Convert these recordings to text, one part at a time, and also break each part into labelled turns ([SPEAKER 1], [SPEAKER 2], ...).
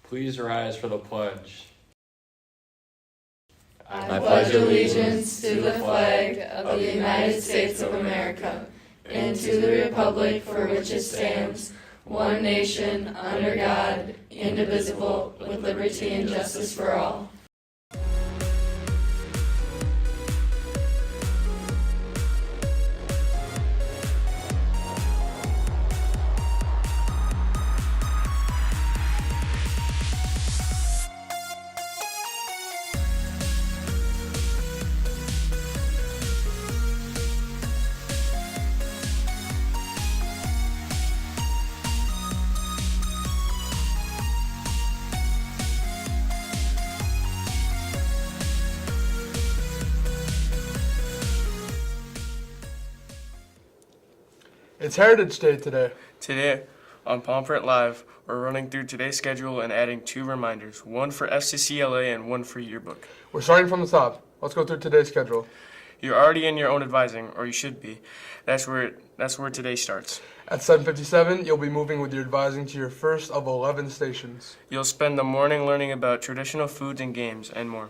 [SPEAKER 1] Please rise for the pledge.
[SPEAKER 2] I pledge allegiance to the flag of the United States of America and to the republic for which it stands, one nation, under God, indivisible, with liberty and justice for all.
[SPEAKER 3] It's Heritage Day today.
[SPEAKER 4] Today on Pomfret Live, we're running through today's schedule and adding 2 reminders, one for FCCLA and one for yearbook.
[SPEAKER 3] We're starting from the top. Let's go through today's schedule.
[SPEAKER 4] You're already in your own advising, or you should be. That's where today starts.
[SPEAKER 3] At 7:57, you'll be moving with your advising to your first of 11 stations.
[SPEAKER 4] You'll spend the morning learning about traditional foods and games and more.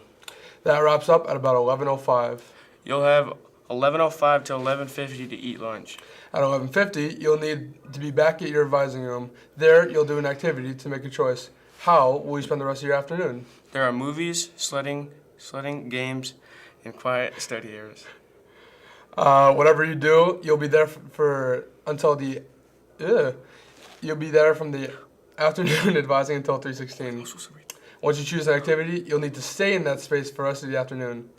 [SPEAKER 3] That wraps up at about 11:05.
[SPEAKER 4] You'll have 11:05 to 11:50 to eat lunch.
[SPEAKER 3] At 11:50, you'll need to be back at your advising room. There, you'll do an activity to make a choice. How will you spend the rest of your afternoon?
[SPEAKER 4] There are movies, sledding games, and quiet study areas.
[SPEAKER 3] Whatever you do, you'll be there you'll be there from the afternoon advising until 3:16. Once you choose an activity, you'll need to stay in that space for the rest of the afternoon.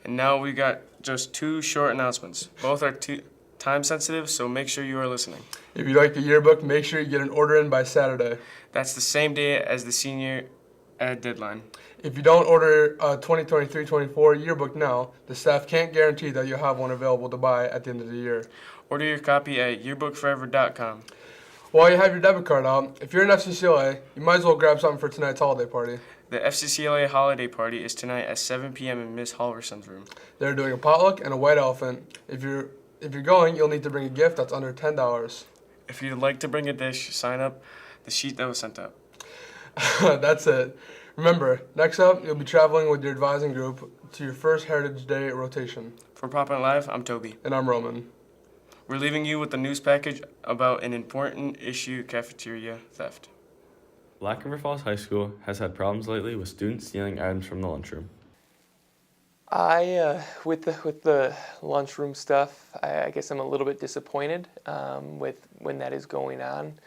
[SPEAKER 4] And now we got just 2 short announcements. Both are time sensitive, so make sure you are listening.
[SPEAKER 3] If you'd like the yearbook, make sure you get an order in by Saturday.
[SPEAKER 4] That's the same day as the senior ed deadline.
[SPEAKER 3] If you don't order a 2023-24 yearbook now, the staff can't guarantee that you'll have one available to buy at the end of the year.
[SPEAKER 4] Order your copy at yearbookforever.com.
[SPEAKER 3] While you have your debit card out, if you're in FCCLA, you might as well grab something for tonight's holiday party.
[SPEAKER 4] The FCCLA holiday party is tonight at 7 p.m. in Miss Halverson's room.
[SPEAKER 3] They're doing a potluck and a white elephant. If you're going, you'll need to bring a gift that's under $10.
[SPEAKER 4] If you'd like to bring a dish, sign up the sheet that was sent out.
[SPEAKER 3] That's it. Remember, next up, you'll be traveling with your advising group to your first Heritage Day rotation.
[SPEAKER 4] For Pomfret Live, I'm Toby.
[SPEAKER 3] And I'm Roman.
[SPEAKER 4] We're leaving you with a news package about an important issue, cafeteria theft.
[SPEAKER 5] Black River Falls High School has had problems lately with students stealing items from the lunchroom.
[SPEAKER 6] With the lunchroom stuff, I guess I'm a little bit disappointed with when that is going on.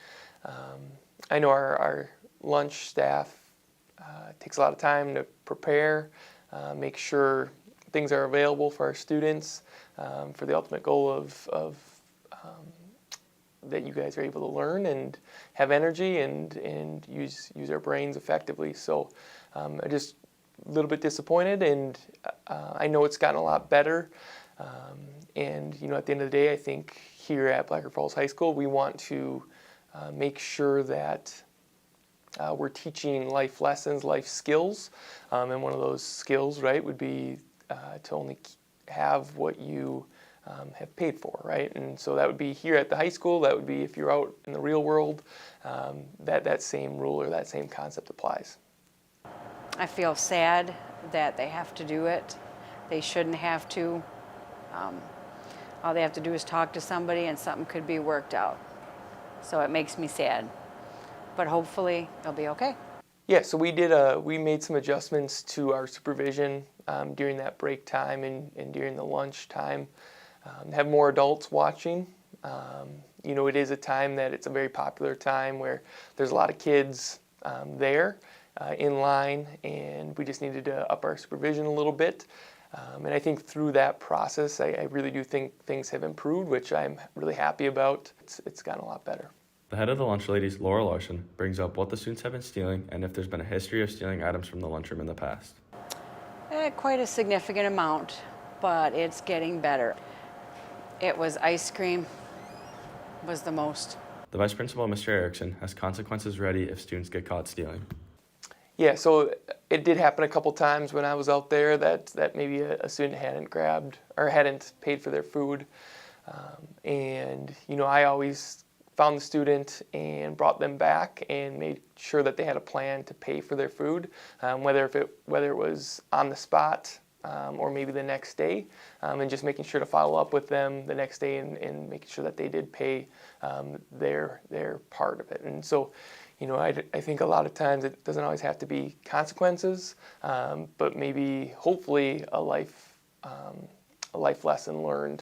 [SPEAKER 6] I know our lunch staff takes a lot of time to prepare, make sure things are available for our students, for the ultimate goal of that you guys are able to learn and have energy and use our brains effectively. So I'm just a little bit disappointed, and I know it's gotten a lot better. And at the end of the day, I think here at Black River Falls High School, we want to make sure that we're teaching life lessons, life skills, and one of those skills, right, would be to only have what you have paid for, right? And so that would be here at the high school. That would be if you're out in the real world. That same rule or that same concept applies.
[SPEAKER 7] I feel sad that they have to do it. They shouldn't have to. All they have to do is talk to somebody and something could be worked out. So it makes me sad. But hopefully they'll be okay.
[SPEAKER 6] Yeah, so we made some adjustments to our supervision during that break time and during the lunch time. Have more adults watching. It is a time that it's a very popular time where there's a lot of kids there in line, and we just needed to up our supervision a little bit. And I think through that process, I really do think things have improved, which I'm really happy about. It's gotten a lot better.
[SPEAKER 5] The head of the lunch ladies, Laura Larson, brings up what the students have been stealing and if there's been a history of stealing items from the lunchroom in the past.
[SPEAKER 7] Quite a significant amount, but it's getting better. It was ice cream was the most.
[SPEAKER 5] The vice principal, Mr. Erickson, has consequences ready if students get caught stealing.
[SPEAKER 6] Yeah, so it did happen a couple times when I was out there that maybe a student hadn't grabbed or hadn't paid for their food. I always found the student and brought them back and made sure that they had a plan to pay for their food, whether it was on the spot or maybe the next day, and just making sure to follow up with them the next day and making sure that they did pay their part of it. And so, I think a lot of times it doesn't always have to be consequences, but maybe hopefully a life lesson learned